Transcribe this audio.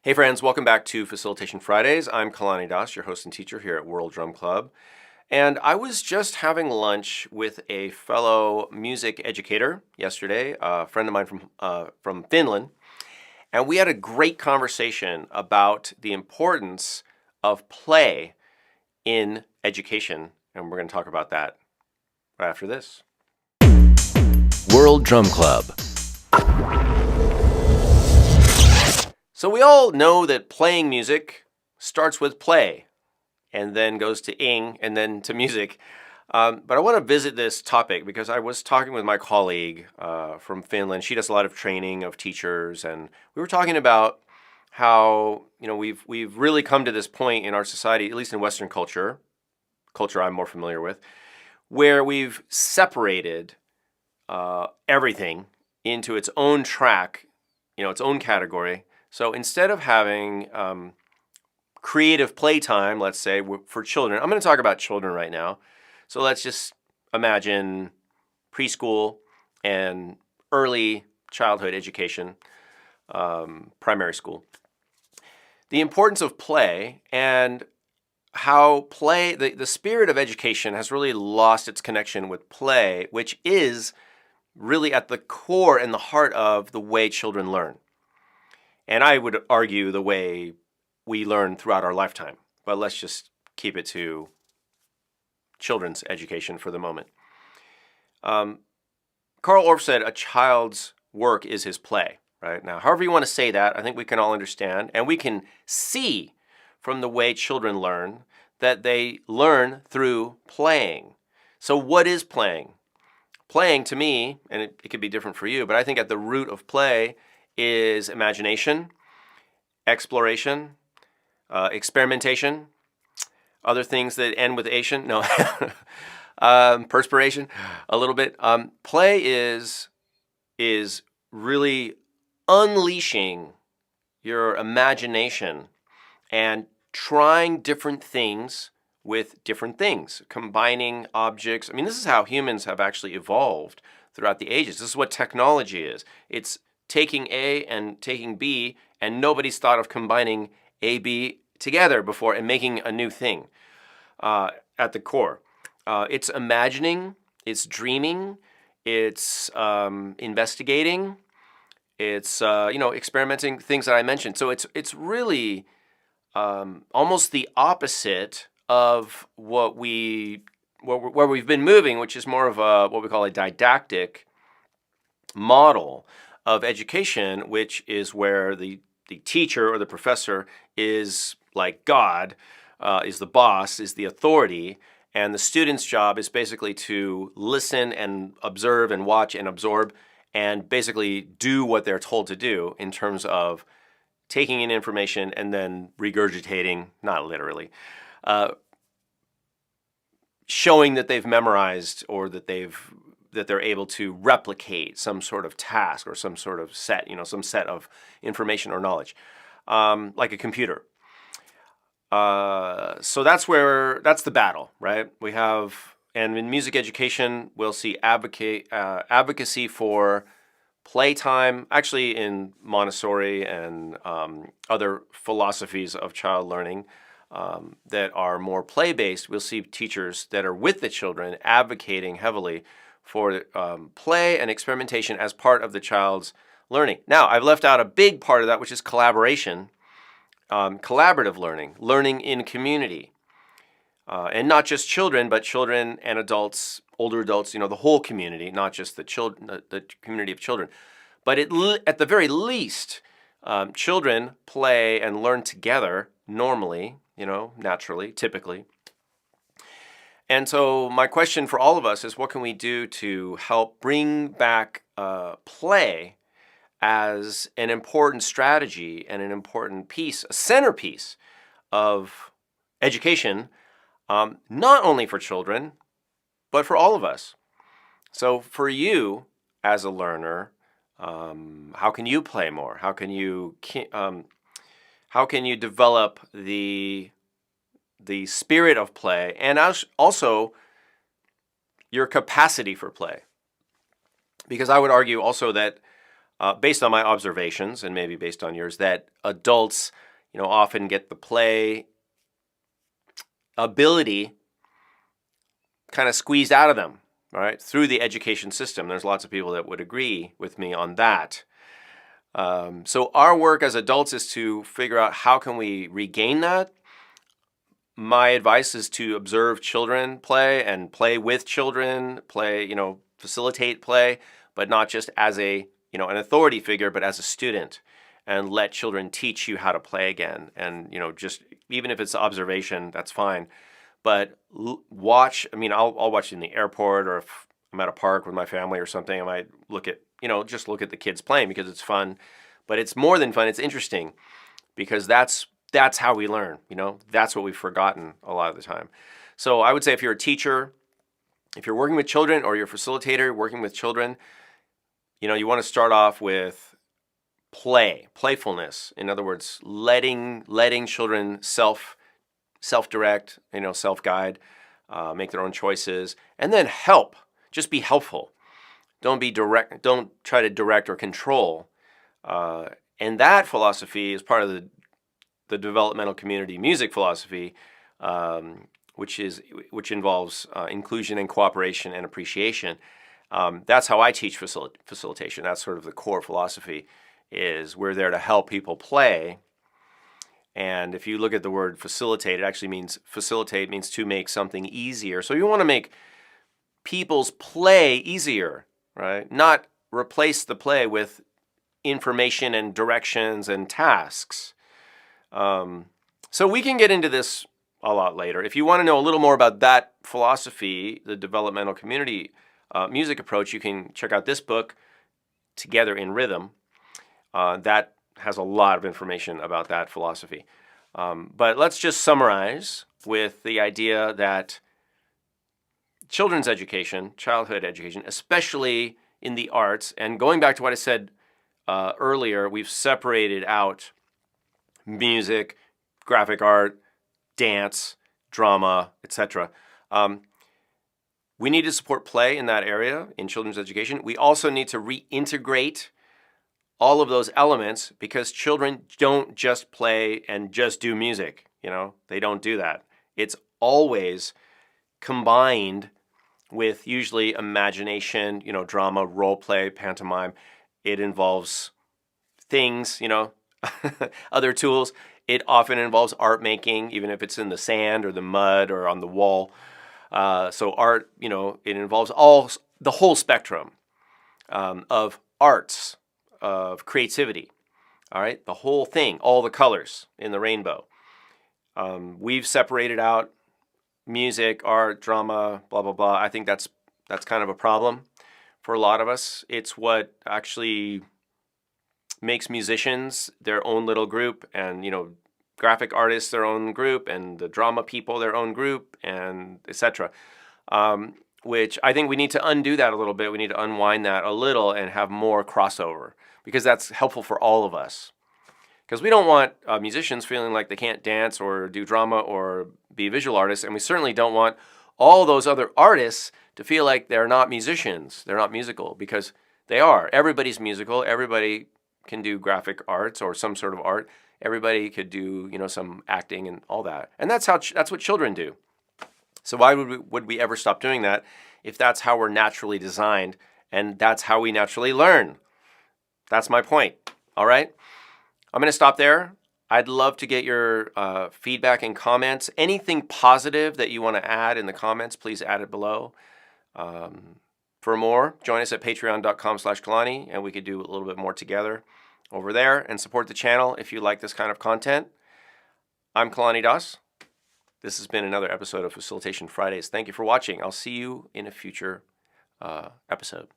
Hey friends, welcome back to Facilitation Fridays. I'm Kalani, your host and teacher here at World Drum Club. And I was just having lunch with a fellow music educator yesterday, a friend of mine from Finland, and we had a great conversation about the importance of play in education, and we're going to talk about that right after this. World Drum Club. So we all know that playing music starts with play and then goes to ing and then to music. But I want to visit this topic because I was talking with my colleague from Finland. She does a lot of training of teachers, and we were talking about how we've really come to this point in our society, at least in Western culture I'm more familiar with, where we've separated everything into its own track, its own category. So instead of having creative playtime, let's say, for children, I'm going to talk about children right now. So let's just imagine preschool and early childhood education, primary school. The importance of play and how play, the spirit of education has really lost its connection with play, which is really at the core and the heart of the way children learn. And I would argue the way we learn throughout our lifetime. But let's just keep it to children's education for the moment. Karl Orff said a child's work is his play, right? Now, however you want to say that, I think we can all understand. And we can see from the way children learn that they learn through playing. So what is playing? Playing to me, and it could be different for you, but I think at the root of play is imagination, exploration, experimentation, other things that end with ation. No, perspiration, a little bit. Play is really unleashing your imagination and trying different things with different things, combining objects. I mean, this is how humans have actually evolved throughout the ages. This is what technology is. It's taking A and taking B, and nobody's thought of combining A, B together before and making a new thing at the core. It's imagining, it's dreaming, it's investigating, it's experimenting, things that I mentioned. So it's really almost the opposite of where we've been moving, which is more of what we call a didactic model of education, which is where the teacher or the professor is like God, is the boss, is the authority, and the student's job is basically to listen and observe and watch and absorb and basically do what they're told to do in terms of taking in information and then regurgitating, not literally, showing that they've memorized or that they're able to replicate some sort of task or some sort of set, some set of information or knowledge, like a computer. So that's the battle, right? We have, and in music education, we'll see advocacy for playtime, actually in Montessori and other philosophies of child learning that are more play-based. We'll see teachers that are with the children advocating heavily for play and experimentation as part of the child's learning. Now, I've left out a big part of that, which is collaboration, collaborative learning in community. And not just children, but children and adults, older adults, the whole community, not just the community of children. But at the very least, children play and learn together normally, naturally, typically. And so my question for all of us is, what can we do to help bring back play as an important strategy and an important piece, a centerpiece of education, not only for children, but for all of us. So for you as a learner, how can you play more? How can you develop the spirit of play and also your capacity for play? Because I would argue also that based on my observations and maybe based on yours, that adults, often get the play ability kind of squeezed out of them, right, through the education system. There's lots of people that would agree with me on that. So our work as adults is to figure out how can we regain that. My advice is to observe children play and play with children, facilitate play, but not just as an authority figure, but as a student, and let children teach you how to play again. And, just even if it's observation, that's fine. But watch, I'll watch in the airport, or if I'm at a park with my family or something, I might look at, just look at the kids playing because it's fun. But it's more than fun, it's interesting, because that's how we learn, that's what we've forgotten a lot of the time. So I would say if you're a teacher, if you're working with children, or you're a facilitator working with children, you want to start off with playfulness. In other words, letting children self-direct, self-guide, make their own choices, and then help. Just be helpful. Don't try to direct or control. And that philosophy is part of the developmental community music philosophy, which involves inclusion and cooperation and appreciation. That's how I teach facilitation. That's sort of the core philosophy, is we're there to help people play. And if you look at the word facilitate, it actually means to make something easier. So you want to make people's play easier, right? Not replace the play with information and directions and tasks. So we can get into this a lot later. If you want to know a little more about that philosophy, the developmental community music approach, you can check out this book, Together in Rhythm. That has a lot of information about that philosophy. But let's just summarize with the idea that childhood education, especially in the arts, and going back to what I said earlier, we've separated out music, graphic art, dance, drama, etc. We need to support play in that area in children's education. We also need to reintegrate all of those elements, because children don't just play and just do music. They don't do that. It's always combined with usually imagination, drama, role play, pantomime. It involves things, other tools. It often involves art making, even if it's in the sand or the mud or on the wall. So art, it involves the whole spectrum of arts, of creativity. All right, the whole thing, all the colors in the rainbow. We've separated out music, art, drama, blah blah blah. I think that's kind of a problem for a lot of us. It's what actually makes musicians their own little group, and graphic artists their own group, and the drama people their own group, and etc. Which I think we need to undo that a little bit. We need to unwind that a little and have more crossover, because that's helpful for all of us. Because we don't want musicians feeling like they can't dance or do drama or be visual artists, and we certainly don't want all those other artists to feel like they're not musicians, they're not musical, because they are. Everybody's musical. Everybody can do graphic arts or some sort of art. Everybody could do, some acting and all that. And that's what children do. So why would we ever stop doing that if that's how we're naturally designed and that's how we naturally learn? That's my point. All right? I'm going to stop there. I'd love to get your feedback and comments. Anything positive that you want to add in the comments, please add it below. For more, join us at patreon.com/Kalani, and we could do a little bit more together over there, and support the channel if you like this kind of content. I'm Kalani Das. This has been another episode of Facilitation Fridays. Thank you for watching. I'll see you in a future episode.